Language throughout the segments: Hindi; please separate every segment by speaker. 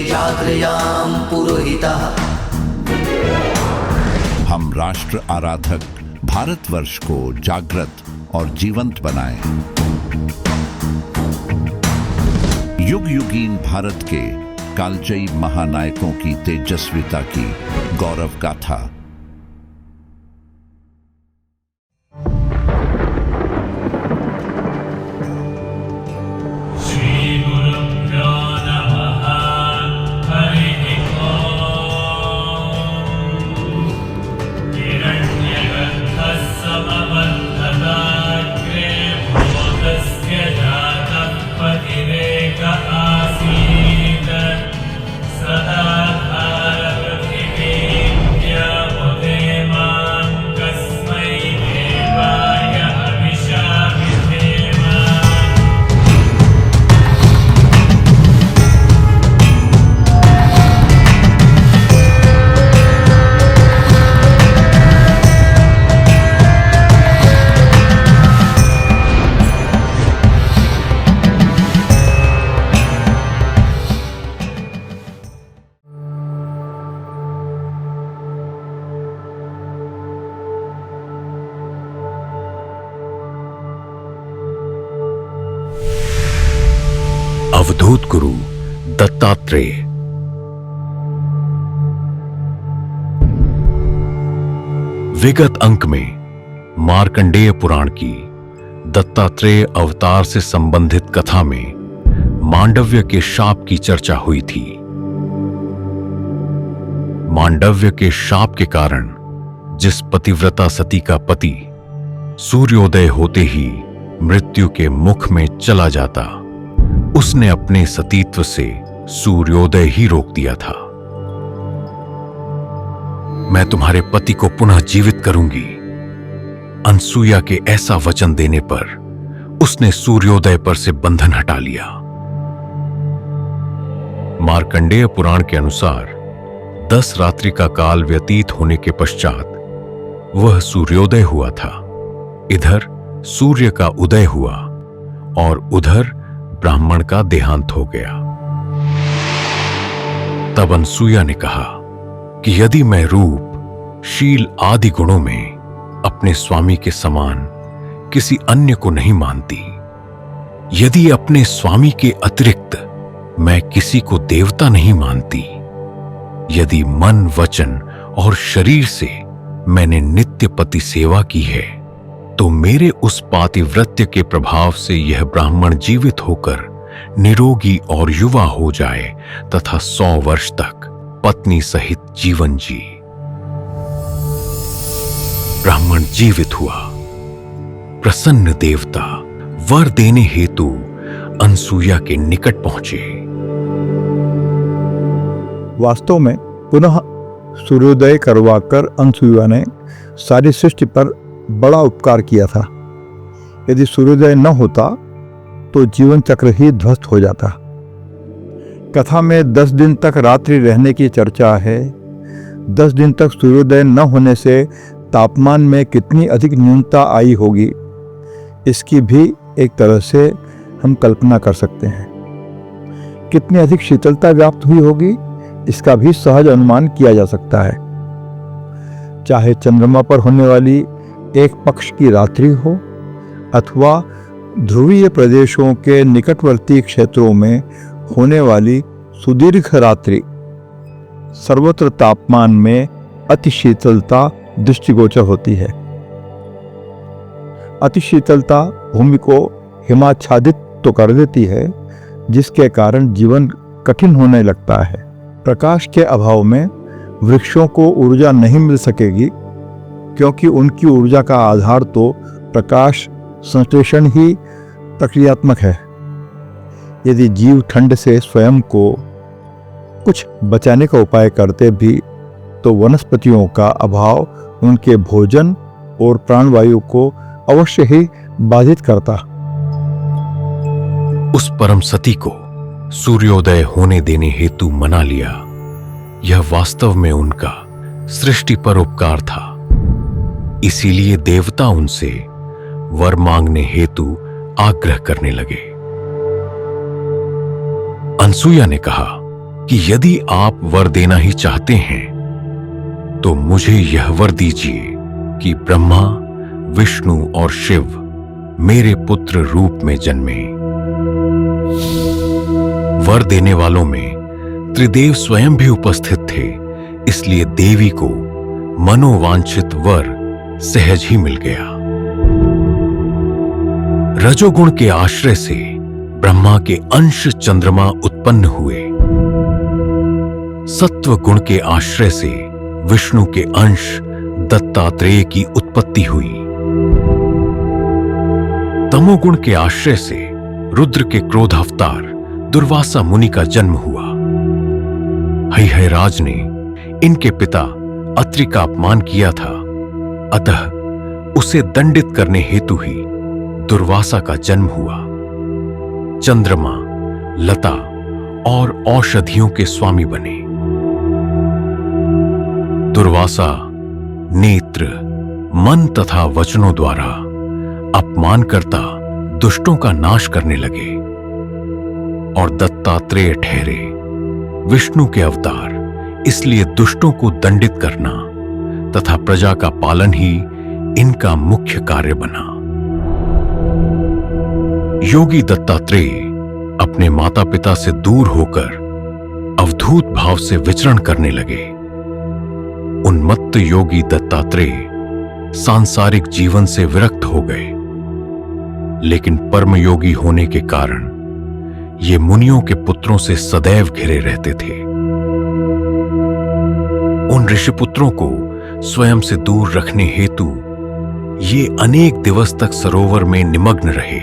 Speaker 1: जाग्रयां पुरोहितः।
Speaker 2: हम राष्ट्र आराधक भारतवर्ष को जागृत और जीवंत बनाएं। युग युगीन भारत के कालजयी महानायकों की तेजस्विता की गौरव गाथा।
Speaker 3: अवधूत गुरु दत्तात्रेय। विगत अंक में मार्कंडेय पुराण की दत्तात्रेय अवतार से संबंधित कथा में मांडव्य के शाप की चर्चा हुई थी। मांडव्य के शाप के कारण जिस पतिव्रता सती का पति सूर्योदय होते ही मृत्यु के मुख में चला जाता, उसने अपने सतीत्व से सूर्योदय ही रोक दिया था। मैं तुम्हारे पति को पुनः जीवित करूंगी, अनसुईया के ऐसा वचन देने पर उसने सूर्योदय पर से बंधन हटा लिया। मार्कंडेय पुराण के अनुसार 10 रात्रि का काल व्यतीत होने के पश्चात वह सूर्योदय हुआ था। इधर सूर्य का उदय हुआ और उधर ब्राह्मण का देहांत हो गया। तब अनसुईया ने कहा कि यदि मैं रूप, शील आदि गुणों में अपने स्वामी के समान किसी अन्य को नहीं मानती, यदि अपने स्वामी के अतिरिक्त मैं किसी को देवता नहीं मानती, यदि मन, वचन और शरीर से मैंने नित्य पति सेवा की है, तो मेरे उस पातिव्रत्य के प्रभाव से यह ब्राह्मण जीवित होकर निरोगी और युवा हो जाए तथा 100 वर्ष तक पत्नी सहित जीवन जी। ब्राह्मण जीवित हुआ। प्रसन्न देवता वर देने हेतु अनसुईया के निकट पहुंचे।
Speaker 4: वास्तव में पुनः सूर्योदय करवाकर अनसुईया ने सारी सृष्टि पर बड़ा उपकार किया था। यदि सूर्योदय न होता तो जीवन चक्र ही ध्वस्त हो जाता। कथा में 10 दिन तक रात्रि रहने की चर्चा है। 10 दिन तक सूर्योदय न होने से तापमान में कितनी अधिक न्यूनता आई होगी, इसकी भी एक तरह से हम कल्पना कर सकते हैं। कितनी अधिक शीतलता व्याप्त हुई होगी, इसका भी सहज अनुमान किया जा सकता है। चाहे चंद्रमा पर होने वाली एक पक्ष की रात्रि हो अथवा ध्रुवीय प्रदेशों के निकटवर्ती क्षेत्रों में होने वाली सुदीर्घ रात्रि, सर्वत्र तापमान में अतिशीतलता दृष्टिगोचर होती है। अतिशीतलता भूमि को हिमाच्छादित तो कर देती है, जिसके कारण जीवन कठिन होने लगता है। प्रकाश के अभाव में वृक्षों को ऊर्जा नहीं मिल सकेगी, क्योंकि उनकी ऊर्जा का आधार तो प्रकाश संश्लेषण ही प्रक्रियात्मक है। यदि जीव ठंड से स्वयं को कुछ बचाने का उपाय करते भी, तो वनस्पतियों का अभाव उनके भोजन और प्राणवायु को अवश्य ही बाधित करता।
Speaker 3: उस परम सती को सूर्योदय होने देने हेतु मना लिया। यह वास्तव में उनका सृष्टि पर उपकार था। इसीलिए देवता उनसे वर मांगने हेतु आग्रह करने लगे। अनसुईया ने कहा कि यदि आप वर देना ही चाहते हैं तो मुझे यह वर दीजिए कि ब्रह्मा, विष्णु और शिव मेरे पुत्र रूप में जन्मे। वर देने वालों में त्रिदेव स्वयं भी उपस्थित थे, इसलिए देवी को मनोवांछित वर सहज ही मिल गया। रजोगुण के आश्रय से ब्रह्मा के अंश चंद्रमा उत्पन्न हुए। सत्व गुण के आश्रय से विष्णु के अंश दत्तात्रेय की उत्पत्ति हुई। तमोगुण के आश्रय से रुद्र के क्रोध अवतार दुर्वासा मुनि का जन्म हुआ। हैहयराज ने इनके पिता अत्रि का अपमान किया था, अतः उसे दंडित करने हेतु ही दुर्वासा का जन्म हुआ। चंद्रमा, लता और औषधियों के स्वामी बने। दुर्वासा नेत्र, मन तथा वचनों द्वारा अपमानकर्ता दुष्टों का नाश करने लगे और दत्तात्रेय ठहरे विष्णु के अवतार, इसलिए दुष्टों को दंडित करना तथा प्रजा का पालन ही इनका मुख्य कार्य बना। योगी दत्तात्रेय अपने माता पिता से दूर होकर अवधूत भाव से विचरण करने लगे। उन्मत्त योगी दत्तात्रेय सांसारिक जीवन से विरक्त हो गए, लेकिन परमयोगी होने के कारण ये मुनियों के पुत्रों से सदैव घिरे रहते थे। उन ऋषिपुत्रों को स्वयं से दूर रखने हेतु ये अनेक दिवस तक सरोवर में निमग्न रहे,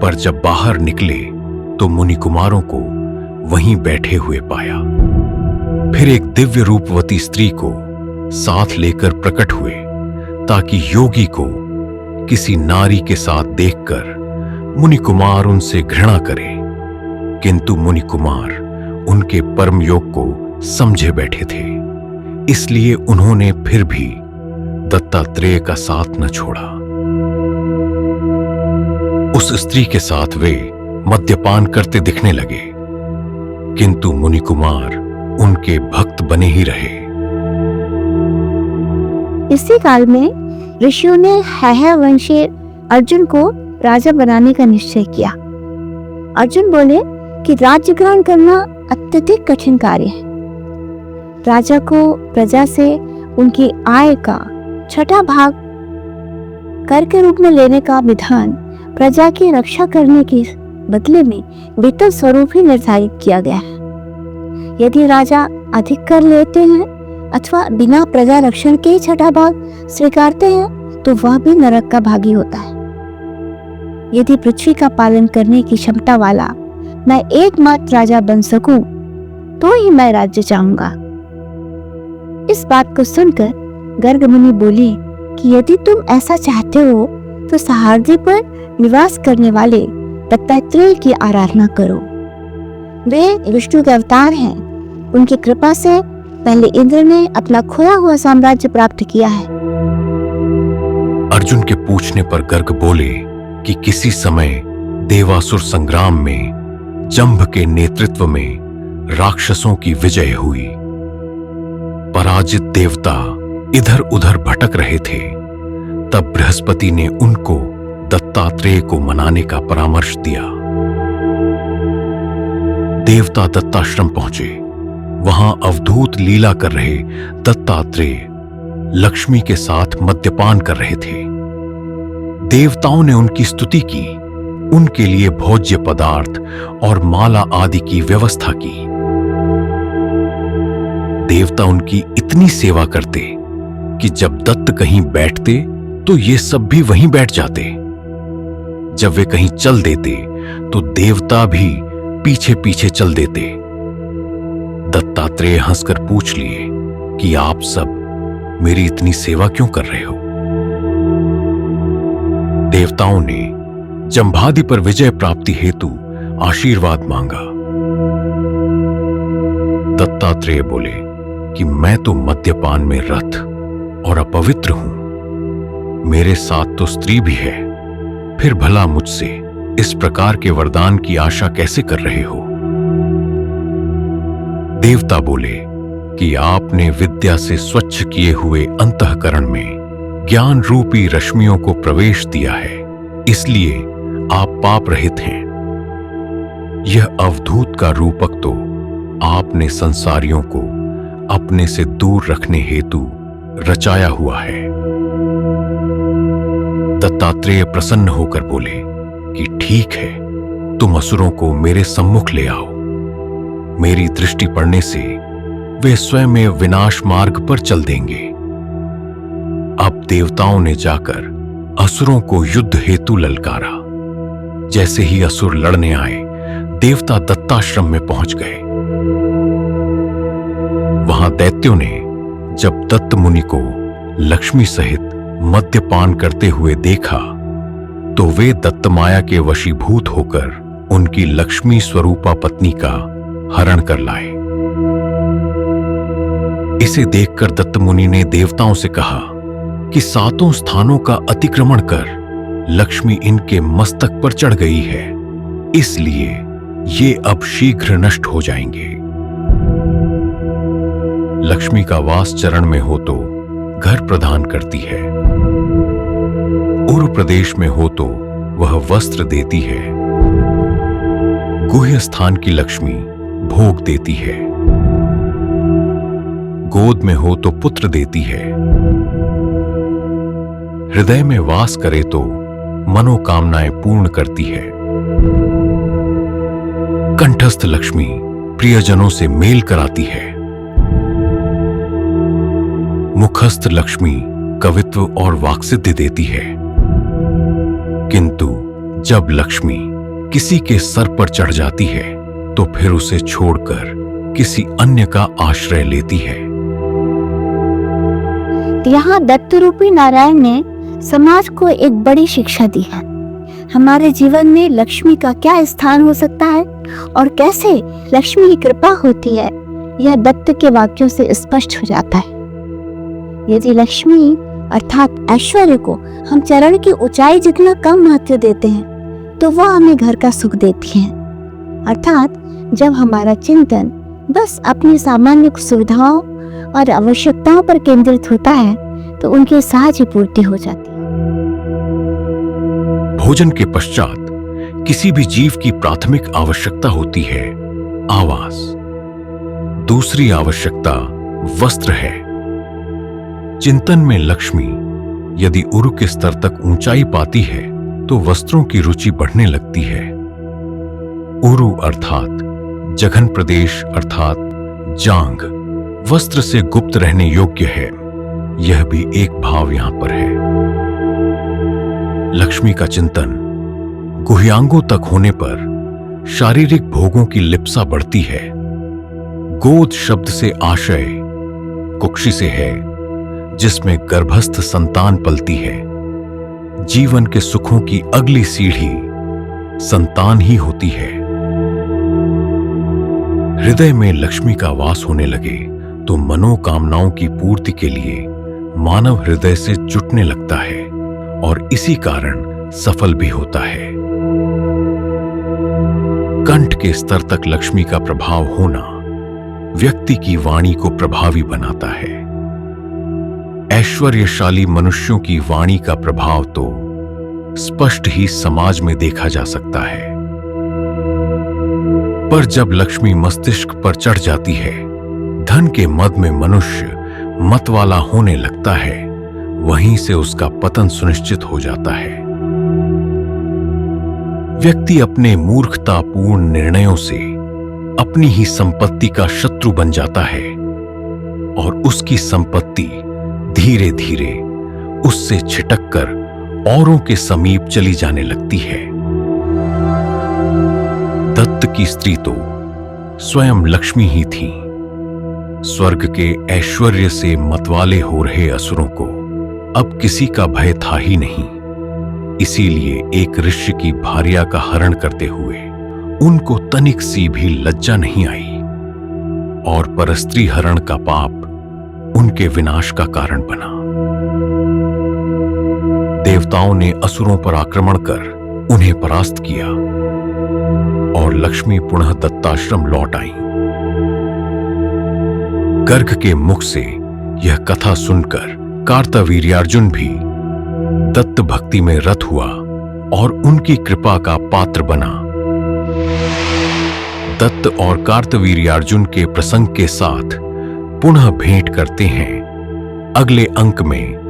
Speaker 3: पर जब बाहर निकले तो मुनि कुमारों को वहीं बैठे हुए पाया। फिर एक दिव्य रूपवती स्त्री को साथ लेकर प्रकट हुए, ताकि योगी को किसी नारी के साथ देखकर मुनि कुमार उनसे घृणा करें, किंतु मुनि कुमार उनके परम योग को समझे बैठे थे, इसलिए उन्होंने फिर भी दत्तात्रेय का साथ न छोड़ा। उस स्त्री के साथ वे मद्यपान करते दिखने लगे, किंतु मुनि कुमार उनके भक्त बने ही रहे।
Speaker 1: इसी काल में ऋषियों ने हैहय वंशीय अर्जुन को राजा बनाने का निश्चय किया। अर्जुन बोले कि राज्य ग्रहण करना अत्यधिक कठिन कार्य है। राजा को प्रजा से उनकी आय का 6वां भाग कर के रूप में लेने का विधान प्रजा की रक्षा करने के बदले में वित्त स्वरूप ही निर्धारित किया गया है। यदि राजा अधिक कर लेते हैं अथवा बिना प्रजा रक्षण के ही 6वां भाग स्वीकारते हैं तो वह भी नरक का भागी होता है। यदि पृथ्वी का पालन करने की क्षमता वाला मैं एकमात्र राजा बन सकूं तो ही मैं राज्य चाहूंगा। इस बात को सुनकर गर्ग मुनि बोले कि यदि तुम ऐसा चाहते हो तो सहारदी पर निवास करने वाले दत्तात्रेय की आराधना करो। वे विष्णु के अवतार हैं। उनकी कृपा से पहले इंद्र ने अपना खोया हुआ साम्राज्य प्राप्त किया है।
Speaker 3: अर्जुन के पूछने पर गर्ग बोले कि किसी समय देवासुर संग्राम में जंभ के नेतृत्व में राक्षसों की विजय हुई। पराजित देवता इधर उधर भटक रहे थे, तब बृहस्पति ने उनको दत्तात्रेय को मनाने का परामर्श दिया। देवता दत्ताश्रम पहुंचे। वहां अवधूत लीला कर रहे दत्तात्रेय लक्ष्मी के साथ मद्यपान कर रहे थे। देवताओं ने उनकी स्तुति की, उनके लिए भोज्य पदार्थ और माला आदि की व्यवस्था की। देवता उनकी इतनी सेवा करते कि जब दत्त कहीं बैठते तो ये सब भी वहीं बैठ जाते। जब वे कहीं चल देते तो देवता भी पीछे पीछे चल देते। दत्तात्रेय हंसकर पूछ लिए कि आप सब मेरी इतनी सेवा क्यों कर रहे हो? देवताओं ने जंभादि पर विजय प्राप्ति हेतु आशीर्वाद मांगा। दत्तात्रेय बोले कि मैं तो मद्यपान में रत और अपवित्र हूं। मेरे साथ तो स्त्री भी है, फिर भला मुझसे इस प्रकार के वरदान की आशा कैसे कर रहे हो? देवता बोले कि आपने विद्या से स्वच्छ किए हुए अंतःकरण में ज्ञान रूपी रश्मियों को प्रवेश दिया है, इसलिए आप पाप रहित हैं। यह अवधूत का रूपक तो आपने संसारियों को अपने से दूर रखने हेतु रचाया हुआ है। दत्तात्रेय प्रसन्न होकर बोले कि ठीक है, तुम असुरों को मेरे सम्मुख ले आओ। मेरी दृष्टि पड़ने से वे स्वयं विनाश मार्ग पर चल देंगे। अब देवताओं ने जाकर असुरों को युद्ध हेतु ललकारा। जैसे ही असुर लड़ने आए, देवता दत्ताश्रम में पहुंच गए। वहां दैत्यों ने जब दत्त मुनि को लक्ष्मी सहित मद्यपान करते हुए देखा, तो वे दत्तमाया के वशीभूत होकर उनकी लक्ष्मी स्वरूपा पत्नी का हरण कर लाए। इसे देखकर दत्त मुनि ने देवताओं से कहा कि 7 स्थानों का अतिक्रमण कर लक्ष्मी इनके मस्तक पर चढ़ गई है, इसलिए ये अब शीघ्र नष्ट हो जाएंगे। लक्ष्मी का वास चरण में हो तो घर प्रदान करती है, उर प्रदेश में हो तो वह वस्त्र देती है, गुह्य स्थान की लक्ष्मी भोग देती है, गोद में हो तो पुत्र देती है, हृदय में वास करे तो मनोकामनाएं पूर्ण करती है। कंठस्थ लक्ष्मी प्रियजनों से मेल कराती है, मुखस्थ लक्ष्मी कवित्व और वाक्सिद्धि देती है। किंतु जब लक्ष्मी किसी के सर पर चढ़ जाती है तो फिर उसे छोड़कर किसी अन्य का आश्रय लेती है।
Speaker 1: यहाँ दत्त रूपी नारायण ने समाज को एक बड़ी शिक्षा दी है। हमारे जीवन में लक्ष्मी का क्या स्थान हो सकता है और कैसे लक्ष्मी की कृपा होती है, यह दत्त के वाक्यों से स्पष्ट हो जाता है। यदि लक्ष्मी अर्थात ऐश्वर्य को हम चरण की ऊंचाई जितना कम महत्व देते हैं, तो वह हमें घर का सुख देती है। अर्थात जब हमारा चिंतन बस अपनी सामान्य सुविधाओं और आवश्यकताओं पर केंद्रित होता है, तो उनकी सहज पूर्ति हो जाती है।
Speaker 3: भोजन के पश्चात किसी भी जीव की प्राथमिक आवश्यकता होती है आवास। दूसरी आवश्यकता वस्त्र है। चिंतन में लक्ष्मी यदि उरु के स्तर तक ऊंचाई पाती है तो वस्त्रों की रुचि बढ़ने लगती है। उरु अर्थात जघन प्रदेश अर्थात जांघ वस्त्र से गुप्त रहने योग्य है। यह भी एक भाव यहां पर है। लक्ष्मी का चिंतन गुह्यांगों तक होने पर शारीरिक भोगों की लिप्सा बढ़ती है। गोद शब्द से आशय कुक्षी से है, जिसमें गर्भस्थ संतान पलती है। जीवन के सुखों की अगली सीढ़ी संतान ही होती है। हृदय में लक्ष्मी का वास होने लगे तो मनोकामनाओं की पूर्ति के लिए मानव हृदय से जुटने लगता है और इसी कारण सफल भी होता है। कंठ के स्तर तक लक्ष्मी का प्रभाव होना व्यक्ति की वाणी को प्रभावी बनाता है। ऐश्वर्यशाली मनुष्यों की वाणी का प्रभाव तो स्पष्ट ही समाज में देखा जा सकता है। पर जब लक्ष्मी मस्तिष्क पर चढ़ जाती है, धन के मद में मनुष्य मतवाला होने लगता है, वहीं से उसका पतन सुनिश्चित हो जाता है। व्यक्ति अपने मूर्खतापूर्ण निर्णयों से अपनी ही संपत्ति का शत्रु बन जाता है और उसकी संपत्ति धीरे धीरे उससे छिटककर औरों के समीप चली जाने लगती है। दत्त की स्त्री तो स्वयं लक्ष्मी ही थी। स्वर्ग के ऐश्वर्य से मतवाले हो रहे असुरों को अब किसी का भय था ही नहीं। इसीलिए एक ऋषि की भार्या का हरण करते हुए उनको तनिक सी भी लज्जा नहीं आई और परस्त्री हरण का पाप उनके विनाश का कारण बना। देवताओं ने असुरों पर आक्रमण कर उन्हें परास्त किया और लक्ष्मी पुनः दत्ताश्रम लौट आई। गर्ग के मुख से यह कथा सुनकर कार्तवीर्यार्जुन भी दत्त भक्ति में रत हुआ और उनकी कृपा का पात्र बना। दत्त और कार्तवीर्यार्जुन के प्रसंग के साथ पुनः भेंट करते हैं अगले अंक में।